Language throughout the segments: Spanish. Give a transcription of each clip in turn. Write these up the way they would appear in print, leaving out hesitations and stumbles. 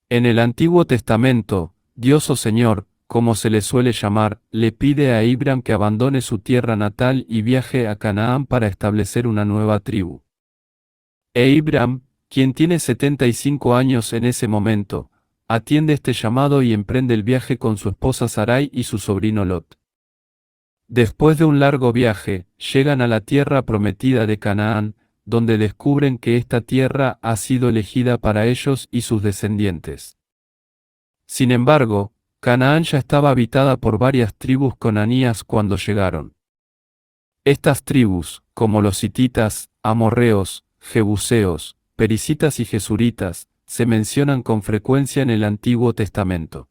En el Antiguo Testamento, Dios o Señor, como se le suele llamar, le pide a Abraham que abandone su tierra natal y viaje a Canaán para establecer una nueva tribu. Abraham, quien tiene 75 años en ese momento, atiende este llamado y emprende el viaje con su esposa Sarai y su sobrino Lot. Después de un largo viaje, llegan a la tierra prometida de Canaán, donde descubren que esta tierra ha sido elegida para ellos y sus descendientes. Sin embargo, Canaán ya estaba habitada por varias tribus cananías cuando llegaron. Estas tribus, como los hititas, amorreos, jebuseos, pericitas y jesuritas, se mencionan con frecuencia en el Antiguo Testamento.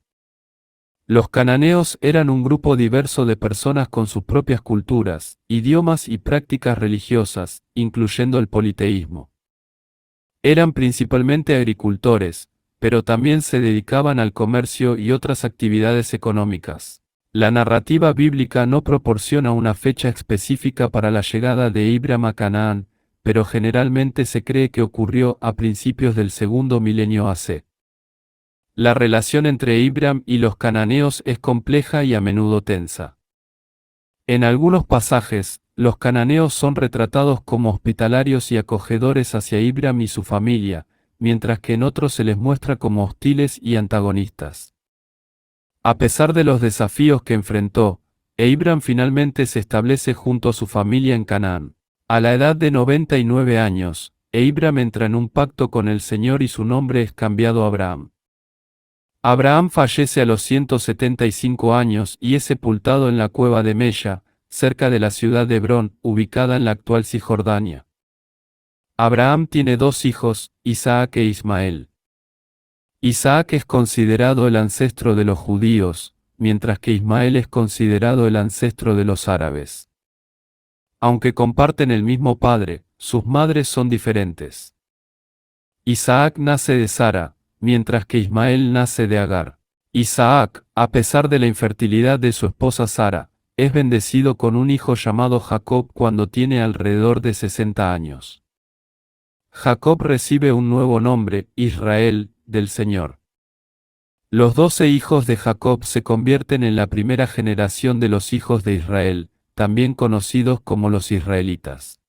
Los cananeos eran un grupo diverso de personas con sus propias culturas, idiomas y prácticas religiosas, incluyendo el politeísmo. Eran principalmente agricultores, pero también se dedicaban al comercio y otras actividades económicas. La narrativa bíblica no proporciona una fecha específica para la llegada de Abraham a Canaán, pero generalmente se cree que ocurrió a principios del segundo milenio AC. La relación entre Abraham y los cananeos es compleja y a menudo tensa. En algunos pasajes, los cananeos son retratados como hospitalarios y acogedores hacia Abraham y su familia, mientras que en otros se les muestra como hostiles y antagonistas. A pesar de los desafíos que enfrentó, Abraham finalmente se establece junto a su familia en Canaán. A la edad de 99 años, Abraham entra en un pacto con el Señor y su nombre es cambiado a Abraham. Abraham fallece a los 175 años y es sepultado en la cueva de Mella, cerca de la ciudad de Hebrón, ubicada en la actual Cisjordania. Abraham tiene dos hijos, Isaac e Ismael. Isaac es considerado el ancestro de los judíos, mientras que Ismael es considerado el ancestro de los árabes. Aunque comparten el mismo padre, sus madres son diferentes. Isaac nace de Sara, mientras que Ismael nace de Agar. Isaac, a pesar de la infertilidad de su esposa Sara, es bendecido con un hijo llamado Jacob cuando tiene alrededor de 60 años. Jacob recibe un nuevo nombre, Israel, del Señor. Los 12 hijos de Jacob se convierten en la primera generación de los hijos de Israel, también conocidos como los israelitas.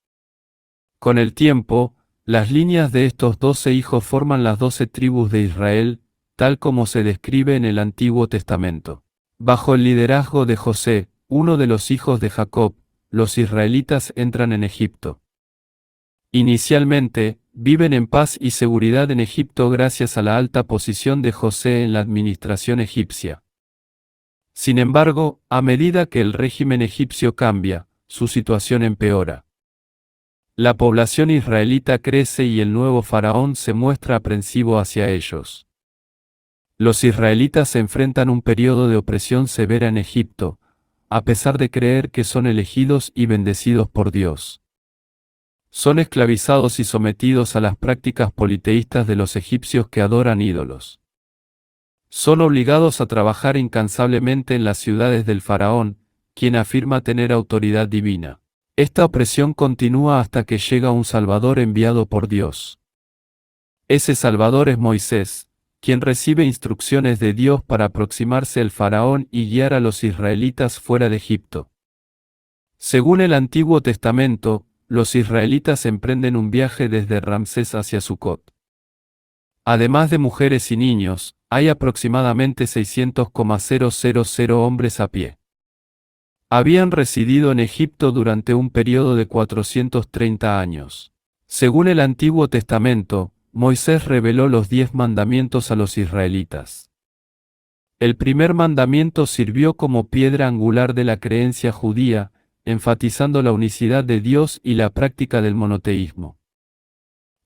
Con el tiempo, las líneas de estos 12 hijos forman las 12 tribus de Israel, tal como se describe en el Antiguo Testamento. Bajo el liderazgo de José, uno de los hijos de Jacob, los israelitas entran en Egipto. Inicialmente, viven en paz y seguridad en Egipto gracias a la alta posición de José en la administración egipcia. Sin embargo, a medida que el régimen egipcio cambia, su situación empeora. La población israelita crece y el nuevo faraón se muestra aprensivo hacia ellos. Los israelitas se enfrentan un periodo de opresión severa en Egipto, a pesar de creer que son elegidos y bendecidos por Dios. Son esclavizados y sometidos a las prácticas politeístas de los egipcios que adoran ídolos. Son obligados a trabajar incansablemente en las ciudades del faraón, quien afirma tener autoridad divina. Esta opresión continúa hasta que llega un Salvador enviado por Dios. Ese Salvador es Moisés, quien recibe instrucciones de Dios para aproximarse al faraón y guiar a los israelitas fuera de Egipto. Según el Antiguo Testamento, los israelitas emprenden un viaje desde Ramsés hacia Sucot. Además de mujeres y niños, hay aproximadamente 600,000 hombres a pie. Habían residido en Egipto durante un periodo de 430 años. Según el Antiguo Testamento, Moisés reveló los 10 mandamientos a los israelitas. El primer mandamiento sirvió como piedra angular de la creencia judía, enfatizando la unicidad de Dios y la práctica del monoteísmo.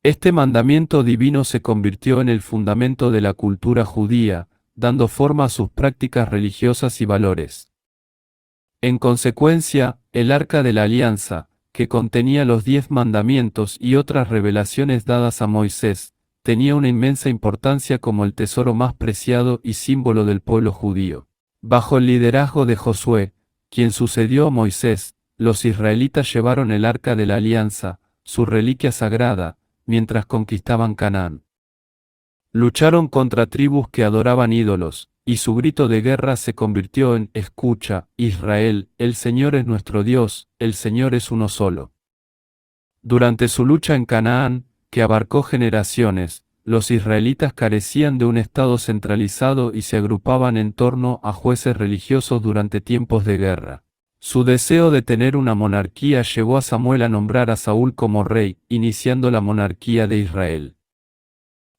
Este mandamiento divino se convirtió en el fundamento de la cultura judía, dando forma a sus prácticas religiosas y valores. En consecuencia, el Arca de la Alianza, que contenía los 10 mandamientos y otras revelaciones dadas a Moisés, tenía una inmensa importancia como el tesoro más preciado y símbolo del pueblo judío. Bajo el liderazgo de Josué, quien sucedió a Moisés, los israelitas llevaron el Arca de la Alianza, su reliquia sagrada, mientras conquistaban Canaán. Lucharon contra tribus que adoraban ídolos, y su grito de guerra se convirtió en: escucha, Israel, el Señor es nuestro Dios, el Señor es uno solo. Durante su lucha en Canaán, que abarcó generaciones, los israelitas carecían de un estado centralizado y se agrupaban en torno a jueces religiosos durante tiempos de guerra. Su deseo de tener una monarquía llevó a Samuel a nombrar a Saúl como rey, iniciando la monarquía de Israel.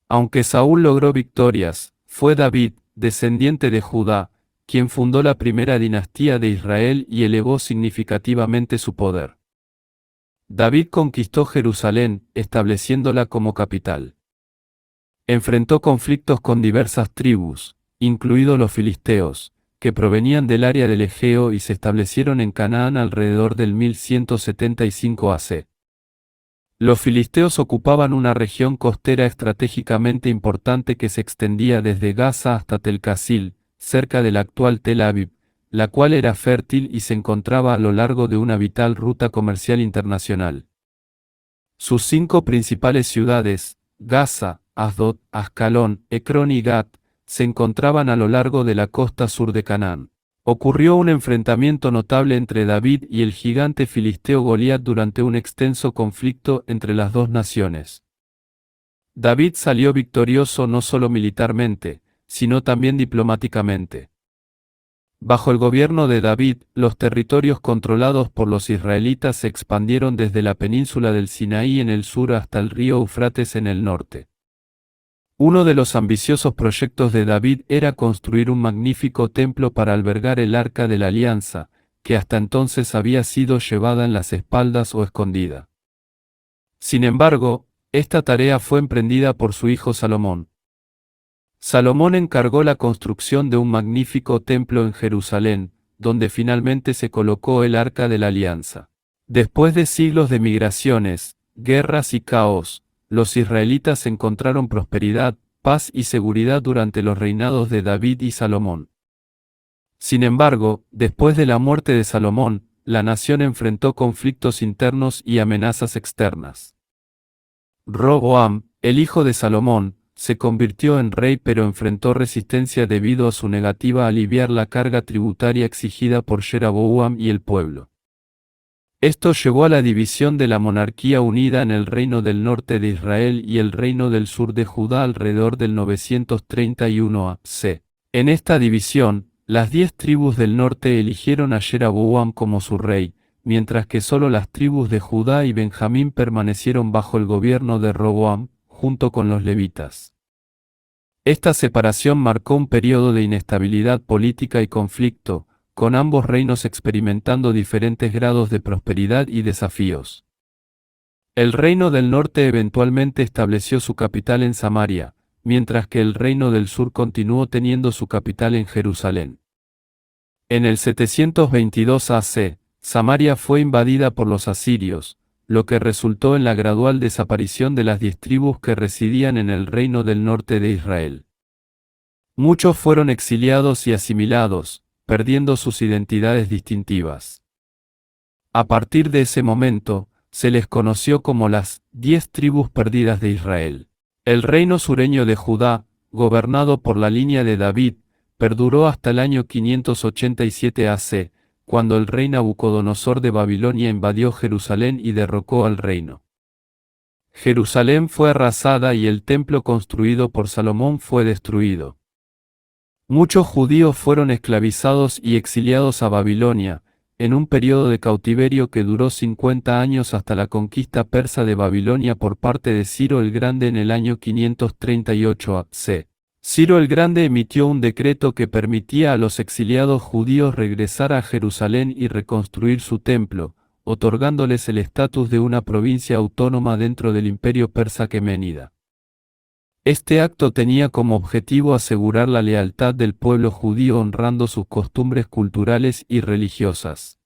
Aunque Saúl logró victorias, fue David, descendiente de Judá, quien fundó la primera dinastía de Israel y elevó significativamente su poder. David conquistó Jerusalén, estableciéndola como capital. Enfrentó conflictos con diversas tribus, incluidos los filisteos, que provenían del área del Egeo y se establecieron en Canaán alrededor del 1175 AC. Los filisteos ocupaban una región costera estratégicamente importante que se extendía desde Gaza hasta Tel Casil, cerca del actual Tel Aviv, la cual era fértil y se encontraba a lo largo de una vital ruta comercial internacional. Sus 5 principales ciudades, Gaza, Asdod, Ascalón, Ecrón y Gat, se encontraban a lo largo de la costa sur de Canaán. Ocurrió un enfrentamiento notable entre David y el gigante filisteo Goliat durante un extenso conflicto entre las dos naciones. David salió victorioso no solo militarmente, sino también diplomáticamente. Bajo el gobierno de David, los territorios controlados por los israelitas se expandieron desde la península del Sinaí en el sur hasta el río Eufrates en el norte. Uno de los ambiciosos proyectos de David era construir un magnífico templo para albergar el Arca de la Alianza, que hasta entonces había sido llevada en las espaldas o escondida. Sin embargo, esta tarea fue emprendida por su hijo Salomón. Salomón encargó la construcción de un magnífico templo en Jerusalén, donde finalmente se colocó el Arca de la Alianza. Después de siglos de migraciones, guerras y caos, los israelitas encontraron prosperidad, paz y seguridad durante los reinados de David y Salomón. Sin embargo, después de la muerte de Salomón, la nación enfrentó conflictos internos y amenazas externas. Roboam, el hijo de Salomón, se convirtió en rey pero enfrentó resistencia debido a su negativa a aliviar la carga tributaria exigida por Jeroboam y el pueblo. Esto llevó a la división de la monarquía unida en el reino del norte de Israel y el reino del sur de Judá alrededor del 931 AC. En esta división, las 10 tribus del norte eligieron a Jeroboam como su rey, mientras que solo las tribus de Judá y Benjamín permanecieron bajo el gobierno de Roboam, junto con los levitas. Esta separación marcó un periodo de inestabilidad política y conflicto, con ambos reinos experimentando diferentes grados de prosperidad y desafíos. El reino del norte eventualmente estableció su capital en Samaria, mientras que el reino del sur continuó teniendo su capital en Jerusalén. En el 722 AC, Samaria fue invadida por los asirios, lo que resultó en la gradual desaparición de las 10 tribus que residían en el reino del norte de Israel. Muchos fueron exiliados y asimilados, perdiendo sus identidades distintivas. A partir de ese momento, se les conoció como las 10 tribus perdidas de Israel. El reino sureño de Judá, gobernado por la línea de David, perduró hasta el año 587 AC, cuando el rey Nabucodonosor de Babilonia invadió Jerusalén y derrocó al reino. Jerusalén fue arrasada y el templo construido por Salomón fue destruido. Muchos judíos fueron esclavizados y exiliados a Babilonia, en un periodo de cautiverio que duró 50 años hasta la conquista persa de Babilonia por parte de Ciro el Grande en el año 538 AC. Ciro el Grande emitió un decreto que permitía a los exiliados judíos regresar a Jerusalén y reconstruir su templo, otorgándoles el estatus de una provincia autónoma dentro del imperio persa aqueménida. Este acto tenía como objetivo asegurar la lealtad del pueblo judío honrando sus costumbres culturales y religiosas.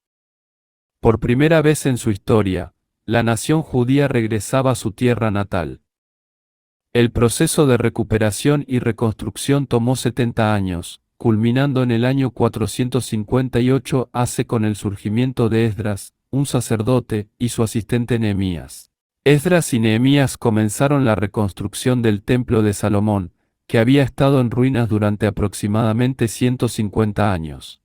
Por primera vez en su historia, la nación judía regresaba a su tierra natal. El proceso de recuperación y reconstrucción tomó 70 años, culminando en el año 458 AC con el surgimiento de Esdras, un sacerdote, y su asistente Nehemías. Esdras y Nehemías comenzaron la reconstrucción del templo de Salomón, que había estado en ruinas durante aproximadamente 150 años.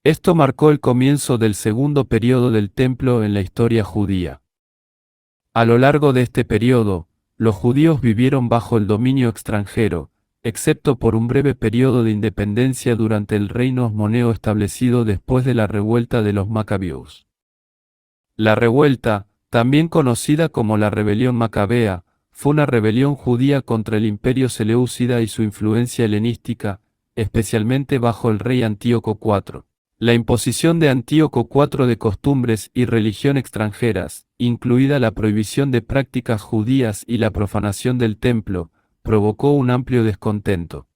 Esto marcó el comienzo del segundo periodo del templo en la historia judía. A lo largo de este periodo, los judíos vivieron bajo el dominio extranjero, excepto por un breve periodo de independencia durante el reino osmoneo establecido después de la revuelta de los Macabeos. La revuelta, también conocida como la rebelión macabea, fue una rebelión judía contra el imperio seleucida y su influencia helenística, especialmente bajo el rey Antíoco IV. La imposición de Antíoco IV de costumbres y religión extranjeras, incluida la prohibición de prácticas judías y la profanación del templo, provocó un amplio descontento.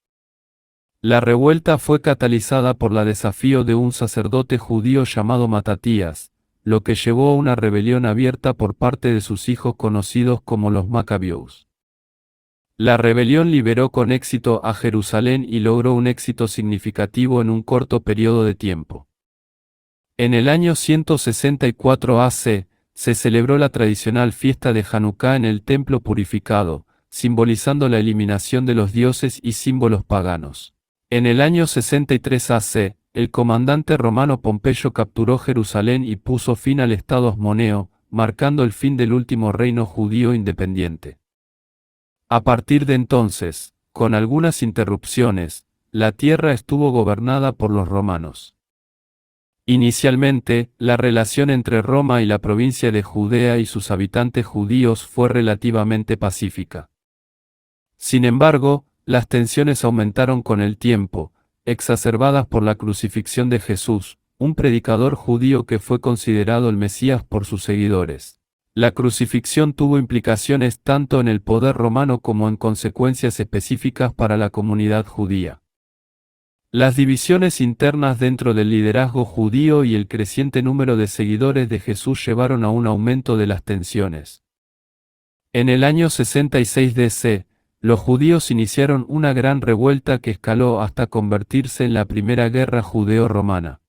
La revuelta fue catalizada por el desafío de un sacerdote judío llamado Matatías, lo que llevó a una rebelión abierta por parte de sus hijos conocidos como los Macabeos. La rebelión liberó con éxito a Jerusalén y logró un éxito significativo en un corto periodo de tiempo. En el año 164 AC, se celebró la tradicional fiesta de Hanukkah en el templo purificado, simbolizando la eliminación de los dioses y símbolos paganos. En el año 63 AC, el comandante romano Pompeyo capturó Jerusalén y puso fin al estado osmoneo, marcando el fin del último reino judío independiente. A partir de entonces, con algunas interrupciones, la tierra estuvo gobernada por los romanos. Inicialmente, la relación entre Roma y la provincia de Judea y sus habitantes judíos fue relativamente pacífica. Sin embargo, las tensiones aumentaron con el tiempo, exacerbadas por la crucifixión de Jesús, un predicador judío que fue considerado el Mesías por sus seguidores. La crucifixión tuvo implicaciones tanto en el poder romano como en consecuencias específicas para la comunidad judía. Las divisiones internas dentro del liderazgo judío y el creciente número de seguidores de Jesús llevaron a un aumento de las tensiones. En el año 66 DC, los judíos iniciaron una gran revuelta que escaló hasta convertirse en la primera guerra judeo-romana.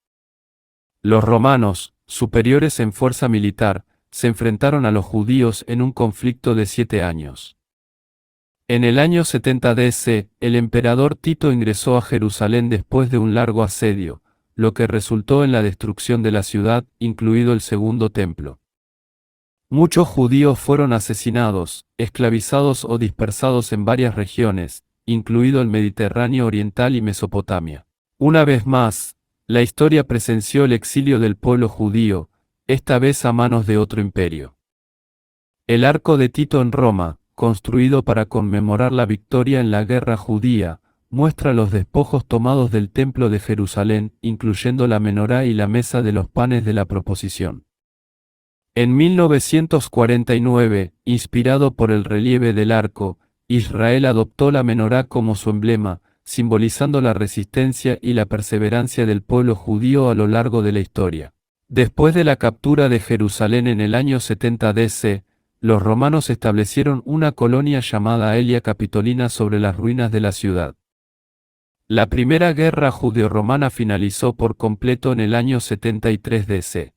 Los romanos, superiores en fuerza militar, se enfrentaron a los judíos en un conflicto de 7 años. En el año 70 DC, el emperador Tito ingresó a Jerusalén después de un largo asedio, lo que resultó en la destrucción de la ciudad, incluido el segundo templo. Muchos judíos fueron asesinados, esclavizados o dispersados en varias regiones, incluido el Mediterráneo oriental y Mesopotamia. Una vez más, la historia presenció el exilio del pueblo judío, esta vez a manos de otro imperio. El Arco de Tito en Roma, construido para conmemorar la victoria en la guerra judía, muestra los despojos tomados del templo de Jerusalén, incluyendo la menorá y la mesa de los panes de la proposición. En 1949, inspirado por el relieve del arco, Israel adoptó la menorá como su emblema, simbolizando la resistencia y la perseverancia del pueblo judío a lo largo de la historia. Después de la captura de Jerusalén en el año 70 DC, los romanos establecieron una colonia llamada Aelia Capitolina sobre las ruinas de la ciudad. La primera guerra judeo-romana finalizó por completo en el año 73 DC.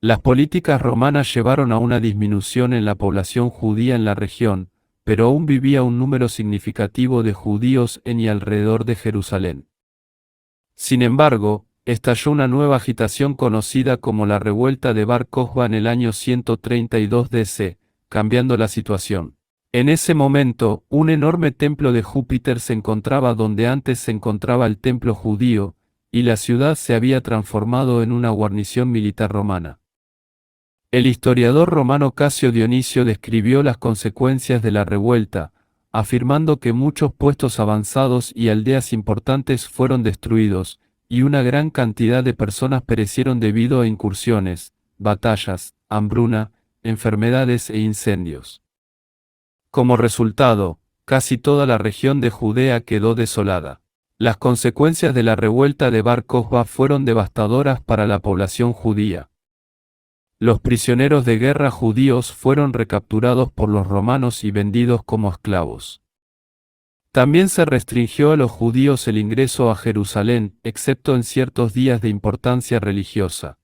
Las políticas romanas llevaron a una disminución en la población judía en la región, pero aún vivía un número significativo de judíos en y alrededor de Jerusalén. Sin embargo, estalló una nueva agitación conocida como la revuelta de Bar Kokhba en el año 132 DC, cambiando la situación. En ese momento, un enorme templo de Júpiter se encontraba donde antes se encontraba el templo judío, y la ciudad se había transformado en una guarnición militar romana. El historiador romano Casio Dionisio describió las consecuencias de la revuelta, afirmando que muchos puestos avanzados y aldeas importantes fueron destruidos, y una gran cantidad de personas perecieron debido a incursiones, batallas, hambruna, enfermedades e incendios. Como resultado, casi toda la región de Judea quedó desolada. Las consecuencias de la revuelta de Bar Kokhba fueron devastadoras para la población judía. Los prisioneros de guerra judíos fueron recapturados por los romanos y vendidos como esclavos. También se restringió a los judíos el ingreso a Jerusalén, excepto en ciertos días de importancia religiosa.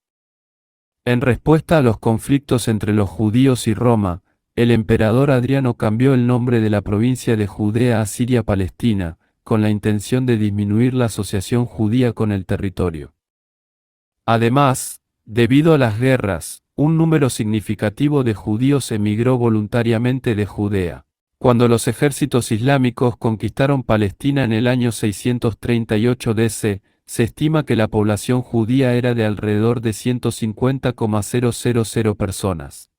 En respuesta a los conflictos entre los judíos y Roma, el emperador Adriano cambió el nombre de la provincia de Judea a Siria-Palestina, con la intención de disminuir la asociación judía con el territorio. Además, debido a las guerras, un número significativo de judíos emigró voluntariamente de Judea. Cuando los ejércitos islámicos conquistaron Palestina en el año 638 DC, se estima que la población judía era de alrededor de 150,000 personas.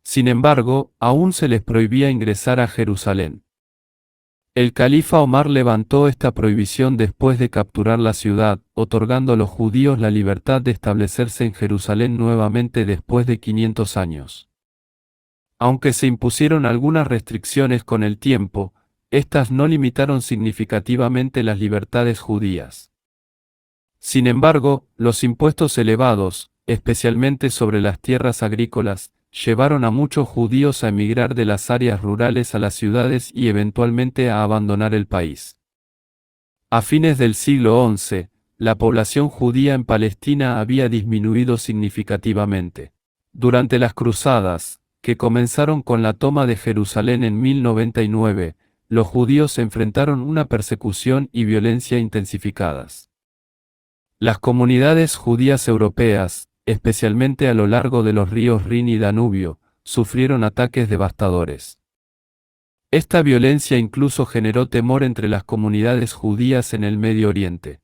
Sin embargo, aún se les prohibía ingresar a Jerusalén. El califa Omar levantó esta prohibición después de capturar la ciudad, otorgando a los judíos la libertad de establecerse en Jerusalén nuevamente después de 500 años. Aunque se impusieron algunas restricciones con el tiempo, estas no limitaron significativamente las libertades judías. Sin embargo, los impuestos elevados, especialmente sobre las tierras agrícolas, llevaron a muchos judíos a emigrar de las áreas rurales a las ciudades y eventualmente a abandonar el país. A fines del siglo XI, la población judía en Palestina había disminuido significativamente. Durante las cruzadas, que comenzaron con la toma de Jerusalén en 1099, los judíos enfrentaron una persecución y violencia intensificadas. Las comunidades judías europeas, especialmente a lo largo de los ríos Rin y Danubio, sufrieron ataques devastadores. Esta violencia incluso generó temor entre las comunidades judías en el Medio Oriente.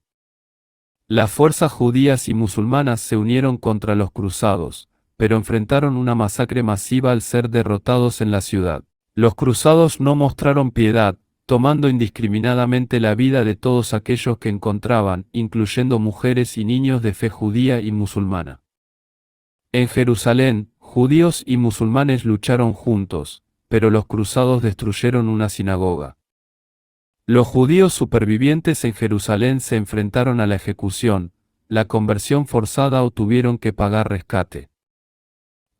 Las fuerzas judías y musulmanas se unieron contra los cruzados, pero enfrentaron una masacre masiva al ser derrotados en la ciudad. Los cruzados no mostraron piedad, tomando indiscriminadamente la vida de todos aquellos que encontraban, incluyendo mujeres y niños de fe judía y musulmana. En Jerusalén, judíos y musulmanes lucharon juntos, pero los cruzados destruyeron una sinagoga. Los judíos supervivientes en Jerusalén se enfrentaron a la ejecución, la conversión forzada o tuvieron que pagar rescate.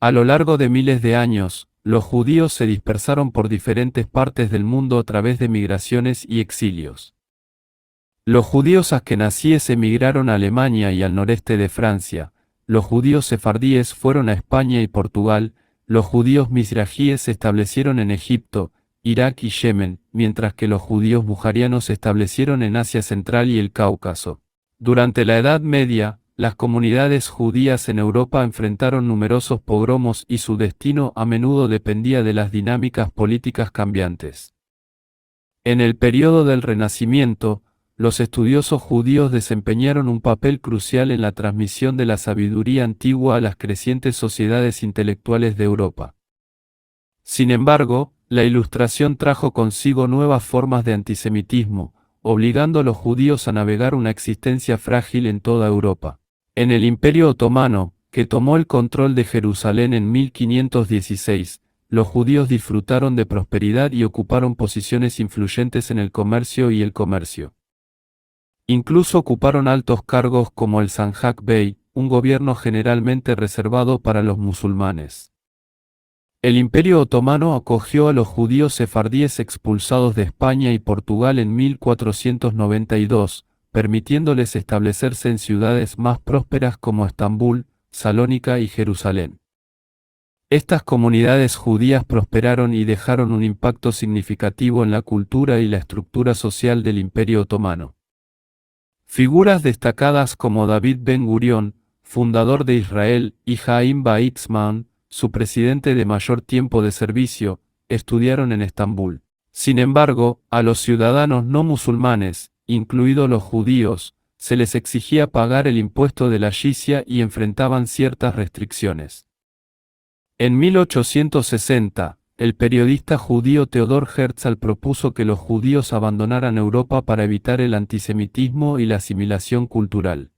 A lo largo de miles de años, los judíos se dispersaron por diferentes partes del mundo a través de migraciones y exilios. Los judíos askenazíes emigraron a Alemania y al noreste de Francia, los judíos sefardíes fueron a España y Portugal, los judíos mizrajíes se establecieron en Egipto, Irak y Yemen, mientras que los judíos bujarianos se establecieron en Asia Central y el Cáucaso. Durante la Edad Media, las comunidades judías en Europa enfrentaron numerosos pogromos y su destino a menudo dependía de las dinámicas políticas cambiantes. En el período del Renacimiento, los estudiosos judíos desempeñaron un papel crucial en la transmisión de la sabiduría antigua a las crecientes sociedades intelectuales de Europa. Sin embargo, la Ilustración trajo consigo nuevas formas de antisemitismo, obligando a los judíos a navegar una existencia frágil en toda Europa. En el Imperio Otomano, que tomó el control de Jerusalén en 1516, los judíos disfrutaron de prosperidad y ocuparon posiciones influyentes en el comercio y el comercio. Incluso ocuparon altos cargos como el Sanjak Bey, un gobierno generalmente reservado para los musulmanes. El Imperio Otomano acogió a los judíos sefardíes expulsados de España y Portugal en 1492, permitiéndoles establecerse en ciudades más prósperas como Estambul, Salónica y Jerusalén. Estas comunidades judías prosperaron y dejaron un impacto significativo en la cultura y la estructura social del Imperio Otomano. Figuras destacadas como David Ben Gurión, fundador de Israel, y Haim Weizmann, su presidente de mayor tiempo de servicio, estudiaron en Estambul. Sin embargo, a los ciudadanos no musulmanes, incluidos los judíos, se les exigía pagar el impuesto de la jizya y enfrentaban ciertas restricciones. En 1860, el periodista judío Theodor Herzl propuso que los judíos abandonaran Europa para evitar el antisemitismo y la asimilación cultural.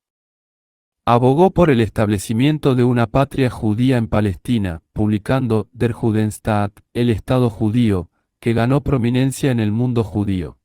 Abogó por el establecimiento de una patria judía en Palestina, publicando Der Judenstaat, el Estado judío, que ganó prominencia en el mundo judío.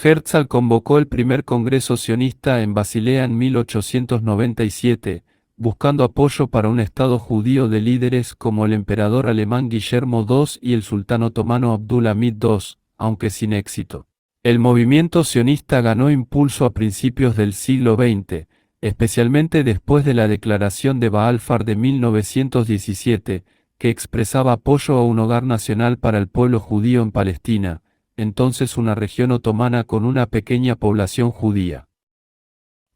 Herzl convocó el primer congreso sionista en Basilea en 1897, buscando apoyo para un Estado judío de líderes como el emperador alemán Guillermo II y el sultán otomano Abdulhamid II, aunque sin éxito. El movimiento sionista ganó impulso a principios del siglo XX, especialmente después de la declaración de Balfour de 1917, que expresaba apoyo a un hogar nacional para el pueblo judío en Palestina, entonces una región otomana con una pequeña población judía.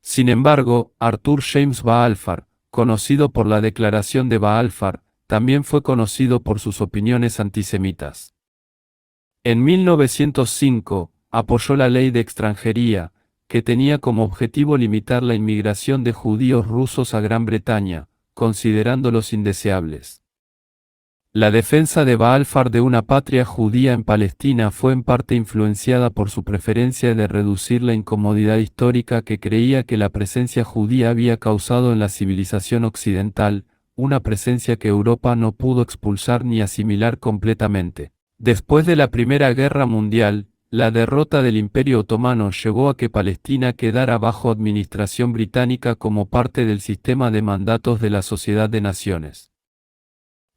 Sin embargo, Arthur James Balfour, conocido por la Declaración de Balfour, también fue conocido por sus opiniones antisemitas. En 1905, apoyó la ley de extranjería, que tenía como objetivo limitar la inmigración de judíos rusos a Gran Bretaña, considerándolos indeseables. La defensa de Balfour de una patria judía en Palestina fue en parte influenciada por su preferencia de reducir la incomodidad histórica que creía que la presencia judía había causado en la civilización occidental, una presencia que Europa no pudo expulsar ni asimilar completamente. Después de la Primera Guerra Mundial, la derrota del Imperio Otomano llevó a que Palestina quedara bajo administración británica como parte del sistema de mandatos de la Sociedad de Naciones.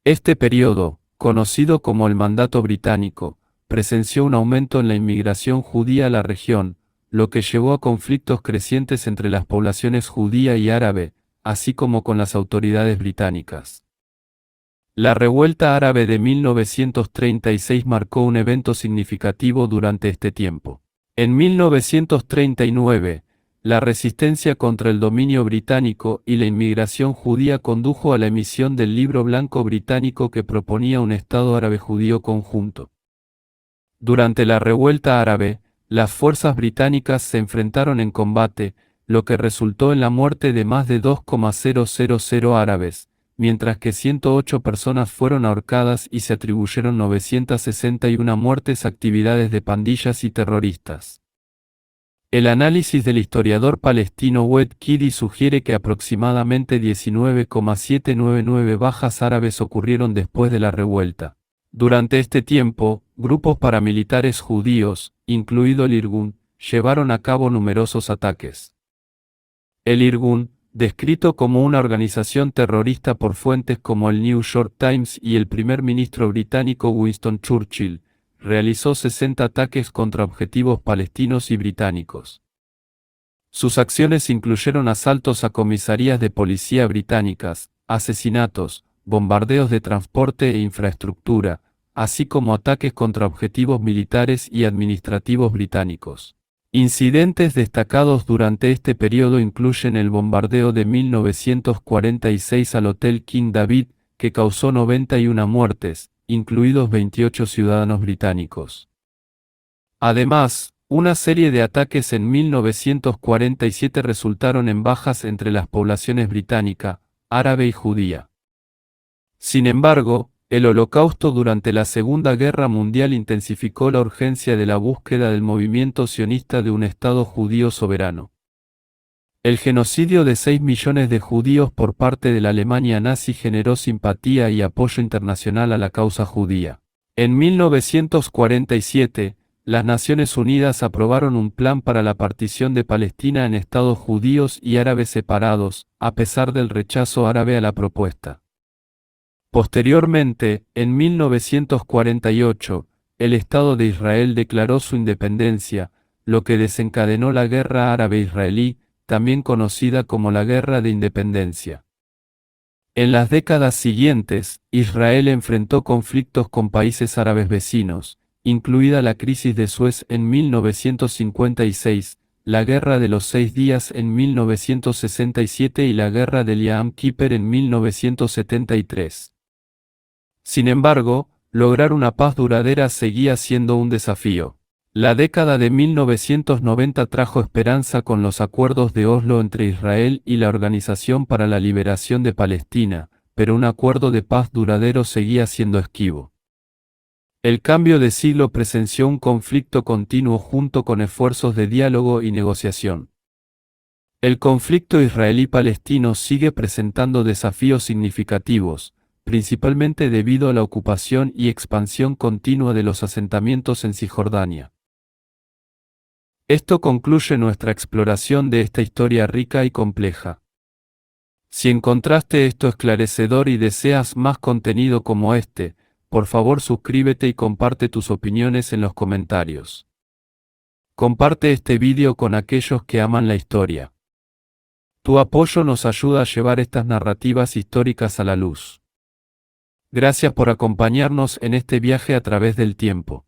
Este periodo, conocido como el Mandato Británico, presenció un aumento en la inmigración judía a la región, lo que llevó a conflictos crecientes entre las poblaciones judía y árabe, así como con las autoridades británicas. La revuelta árabe de 1936 marcó un evento significativo durante este tiempo. En 1939, la resistencia contra el dominio británico y la inmigración judía condujo a la emisión del Libro Blanco británico que proponía un Estado árabe-judío conjunto. Durante la revuelta árabe, las fuerzas británicas se enfrentaron en combate, lo que resultó en la muerte de más de 2,000 árabes, mientras que 108 personas fueron ahorcadas y se atribuyeron 961 muertes a actividades de pandillas y terroristas. El análisis del historiador palestino Wed Kidi sugiere que aproximadamente 19,799 bajas árabes ocurrieron después de la revuelta. Durante este tiempo, grupos paramilitares judíos, incluido el Irgun, llevaron a cabo numerosos ataques. El Irgun, descrito como una organización terrorista por fuentes como el New York Times y el primer ministro británico Winston Churchill, realizó 60 ataques contra objetivos palestinos y británicos. Sus acciones incluyeron asaltos a comisarías de policía británicas, asesinatos, bombardeos de transporte e infraestructura, así como ataques contra objetivos militares y administrativos británicos. Incidentes destacados durante este periodo incluyen el bombardeo de 1946 al Hotel King David, que causó 91 muertes, incluidos 28 ciudadanos británicos. Además, una serie de ataques en 1947 resultaron en bajas entre las poblaciones británica, árabe y judía. Sin embargo, el Holocausto durante la Segunda Guerra Mundial intensificó la urgencia de la búsqueda del movimiento sionista de un Estado judío soberano. El genocidio de 6 millones de judíos por parte de la Alemania nazi generó simpatía y apoyo internacional a la causa judía. En 1947, las Naciones Unidas aprobaron un plan para la partición de Palestina en estados judíos y árabes separados, a pesar del rechazo árabe a la propuesta. Posteriormente, en 1948, el Estado de Israel declaró su independencia, lo que desencadenó la Guerra Árabe-Israelí, también conocida como la Guerra de Independencia. En las décadas siguientes, Israel enfrentó conflictos con países árabes vecinos, incluida la crisis de Suez en 1956, la Guerra de los 6 Días en 1967 y la Guerra del Yom Kippur en 1973. Sin embargo, lograr una paz duradera seguía siendo un desafío. La década de 1990 trajo esperanza con los acuerdos de Oslo entre Israel y la Organización para la Liberación de Palestina, pero un acuerdo de paz duradero seguía siendo esquivo. El cambio de siglo presenció un conflicto continuo junto con esfuerzos de diálogo y negociación. El conflicto israelí-palestino sigue presentando desafíos significativos, principalmente debido a la ocupación y expansión continua de los asentamientos en Cisjordania. Esto concluye nuestra exploración de esta historia rica y compleja. Si encontraste esto esclarecedor y deseas más contenido como este, por favor suscríbete y comparte tus opiniones en los comentarios. Comparte este vídeo con aquellos que aman la historia. Tu apoyo nos ayuda a llevar estas narrativas históricas a la luz. Gracias por acompañarnos en este viaje a través del tiempo.